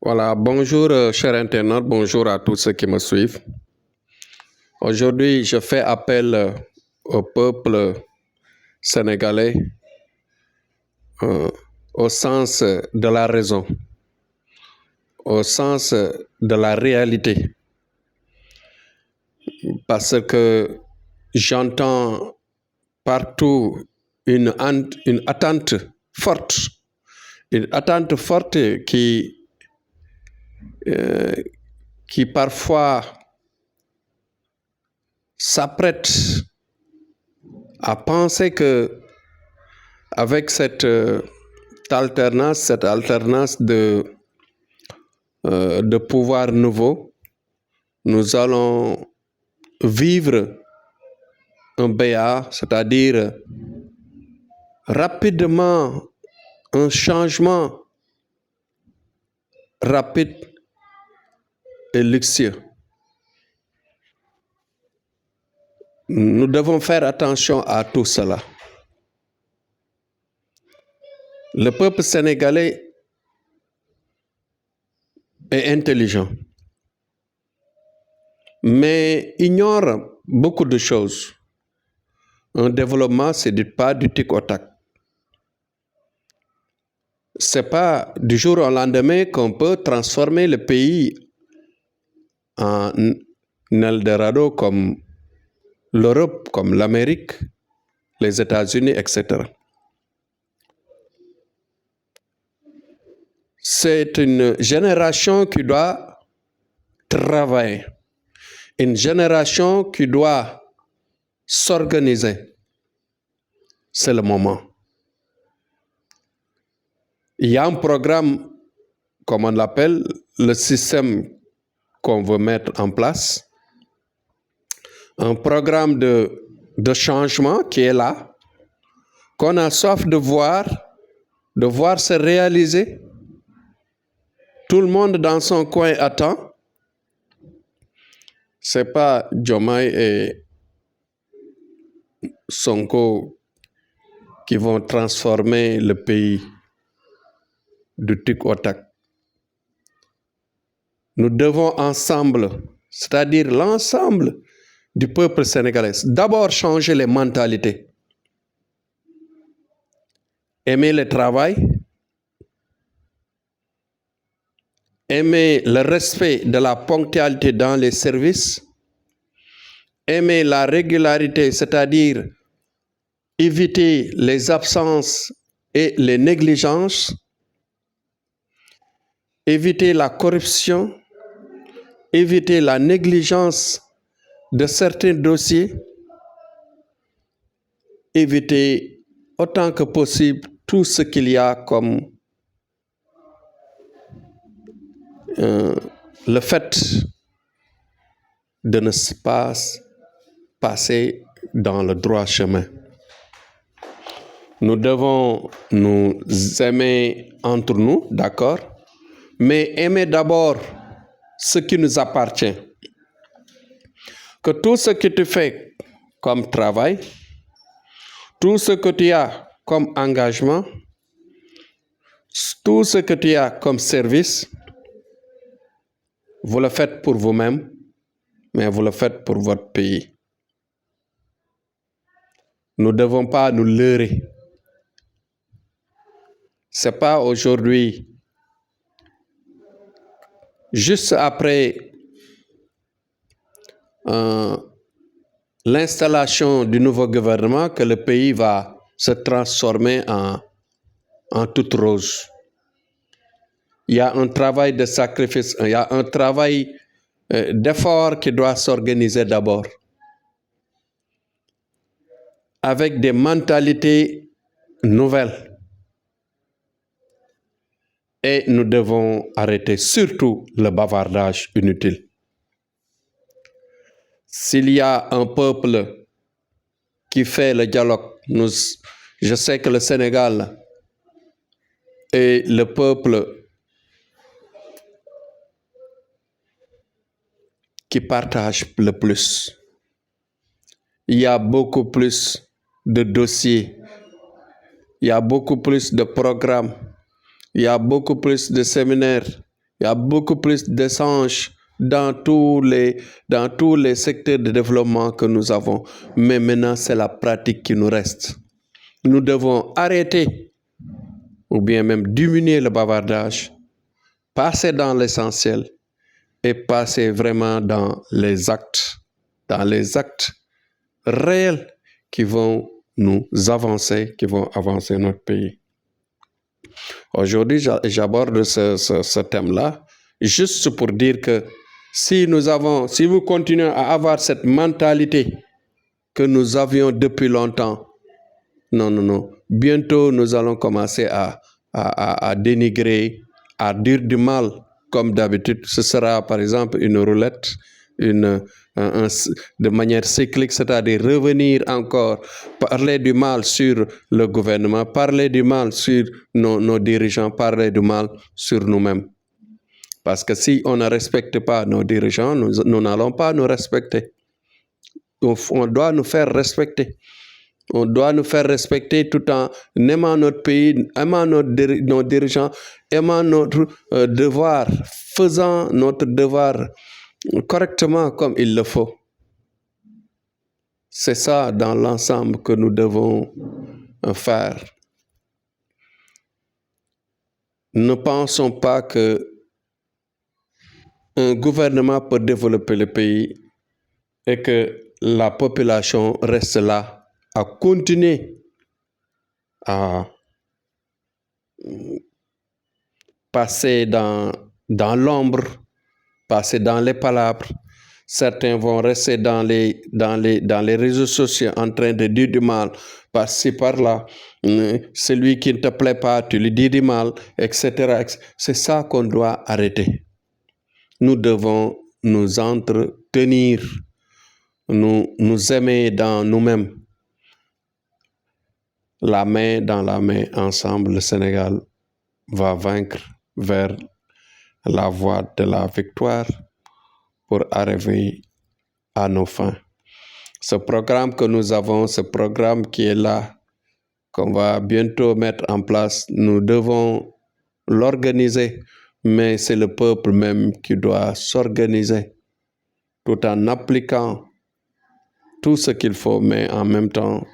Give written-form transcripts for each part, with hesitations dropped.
Voilà, bonjour chers internautes, bonjour à tous ceux qui me suivent. Aujourd'hui, je fais appel au peuple sénégalais euh, au sens de la raison, au sens de la réalité, parce que j'entends partout une attente forte, une attente forte qui parfois s'apprête à penser que avec cette alternance de pouvoirs nouveaux, nous allons vivre un BA, c'est-à-dire rapidement un changement rapide et luxueux. Nous devons faire attention à tout cela. Le peuple sénégalais est intelligent, mais ignore beaucoup de choses. Un développement, ce n'est pas du tic au tac. Ce n'est pas du jour au lendemain qu'on peut transformer le pays en Eldorado comme l'Europe, comme l'Amérique, les États-Unis, etc. C'est une génération qui doit travailler, une génération qui doit s'organiser. C'est le moment. Il y a un programme, comme on l'appelle, le système qu'on veut mettre en place, un programme de changement qui est là, qu'on a soif de voir se réaliser. Tout le monde dans son coin attend. Ce n'est pas Diomaye et Sonko qui vont transformer le pays du tic au tac. Nous devons ensemble, c'est-à-dire l'ensemble du peuple sénégalais, d'abord changer les mentalités. Aimer le travail, aimer le respect de la ponctualité dans les services, aimer la régularité, c'est-à-dire éviter les absences et les négligences, éviter la corruption, éviter la négligence de certains dossiers, éviter autant que possible tout ce qu'il y a comme le fait de ne pas passer dans le droit chemin. Nous devons nous aimer entre nous, d'accord, mais aimer d'abord ce qui nous appartient. Que tout ce que tu fais comme travail, tout ce que tu as comme engagement, tout ce que tu as comme service, vous le faites pour vous-même, mais vous le faites pour votre pays. Nous ne devons pas nous leurrer. Ce n'est pas aujourd'hui, juste après l'installation du nouveau gouvernement, que le pays va se transformer en toute rose. Il y a un travail de sacrifice, il y a un travail d'effort qui doit s'organiser d'abord, avec des mentalités nouvelles. Et nous devons arrêter surtout le bavardage inutile. S'il y a un peuple qui fait le dialogue, je sais que le Sénégal est le peuple qui partage le plus. Il y a beaucoup plus de dossiers, il y a beaucoup plus de programmes, il y a beaucoup plus de séminaires, Il y a beaucoup plus d'échanges dans tous les secteurs de développement que nous avons. Mais maintenant, c'est la pratique qui nous reste. Nous devons arrêter ou bien même diminuer le bavardage, passer dans l'essentiel et passer vraiment dans les actes réels qui vont nous avancer, qui vont avancer notre pays. Aujourd'hui, j'aborde ce thème-là juste pour dire que si vous continuez à avoir cette mentalité que nous avions depuis longtemps, non, bientôt nous allons commencer à dénigrer, à dire du mal, comme d'habitude. Ce sera par exemple une roulette, de manière cyclique, c'est-à-dire revenir encore, parler du mal sur le gouvernement, parler du mal sur nos dirigeants, parler du mal sur nous-mêmes. Parce que si on ne respecte pas nos dirigeants, nous n'allons pas nous respecter. On doit nous faire respecter. On doit nous faire respecter tout en aimant notre pays, aimant nos dirigeants, aimant notre devoir, faisant notre devoir correctement comme il le faut. C'est ça dans l'ensemble que nous devons faire. Ne pensons pas que un gouvernement peut développer le pays et que la population reste là à continuer à passer dans l'ombre, passer dans les palabres. Certains vont rester dans les réseaux sociaux en train de dire du mal par-ci, par-là. Celui qui ne te plaît pas, tu lui dis du mal, etc. C'est ça qu'on doit arrêter. Nous devons nous entretenir, nous aimer dans nous-mêmes. La main dans la main, ensemble, le Sénégal va vaincre vers la voie de la victoire pour arriver à nos fins. Ce programme que nous avons, ce programme qui est là, qu'on va bientôt mettre en place, nous devons l'organiser, mais c'est le peuple même qui doit s'organiser tout en appliquant tout ce qu'il faut, mais en même temps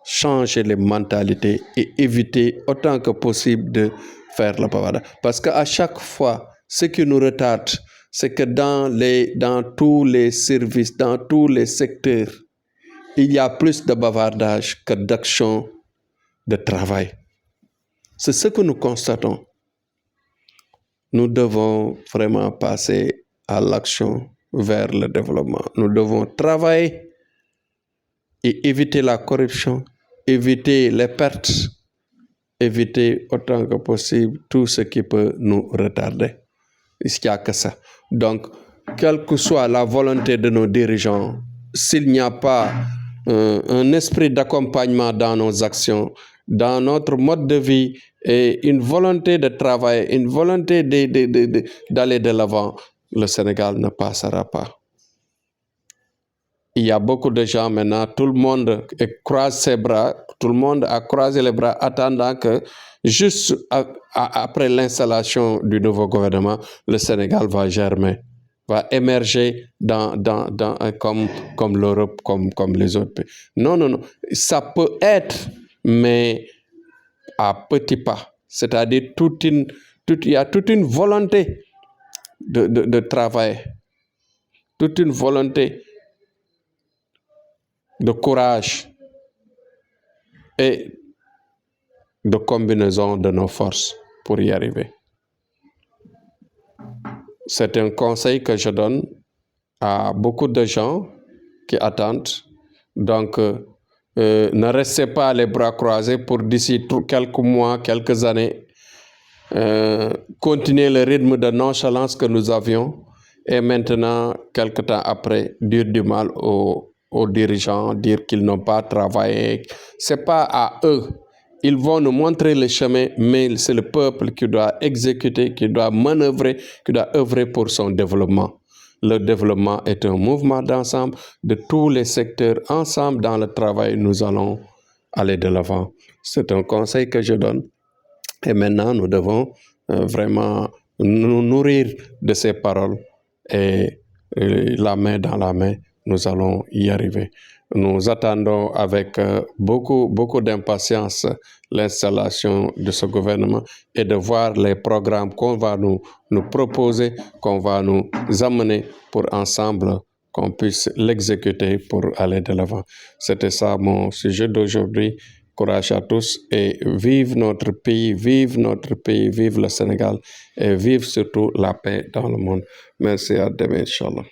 changer les mentalités et éviter autant que possible de faire la bavardage. Parce qu'à chaque fois, ce qui nous retarde, c'est que dans tous les services, dans tous les secteurs, il y a plus de bavardage que d'action de travail. C'est ce que nous constatons. Nous devons vraiment passer à l'action vers le développement. Nous devons travailler et éviter la corruption, éviter les pertes, éviter autant que possible tout ce qui peut nous retarder. Il n'y a que ça. Donc, quelle que soit la volonté de nos dirigeants, s'il n'y a pas un esprit d'accompagnement dans nos actions, dans notre mode de vie et une volonté de travail, une volonté d'aller de l'avant, le Sénégal ne passera pas. Il y a beaucoup de gens maintenant, tout le monde croise ses bras, tout le monde a croisé les bras attendant que juste après l'installation du nouveau gouvernement, le Sénégal va germer, va émerger comme l'Europe, comme les autres pays. Non, ça peut être, mais à petits pas. C'est-à-dire il y a toute une volonté de travail, toute une volonté de courage et de combinaison de nos forces pour y arriver. C'est un conseil que je donne à beaucoup de gens qui attendent. Donc, ne restez pas les bras croisés pour d'ici quelques mois, quelques années, continuer le rythme de nonchalance que nous avions et maintenant, quelque temps après, dire du mal aux dirigeants, dire qu'ils n'ont pas travaillé. C'est pas à eux. Ils vont nous montrer le chemin, mais c'est le peuple qui doit exécuter, qui doit manœuvrer, qui doit œuvrer pour son développement. Le développement est un mouvement d'ensemble de tous les secteurs. Ensemble, dans le travail, nous allons aller de l'avant. C'est un conseil que je donne. Et maintenant, nous devons vraiment nous nourrir de ces paroles et la main dans la main, nous allons y arriver. Nous attendons avec beaucoup d'impatience l'installation de ce gouvernement et de voir les programmes qu'on va nous proposer, qu'on va nous amener pour ensemble qu'on puisse l'exécuter pour aller de l'avant. C'était ça mon sujet d'aujourd'hui. Courage à tous et vive notre pays, vive le Sénégal et vive surtout la paix dans le monde. Merci, à demain, Inch'Allah.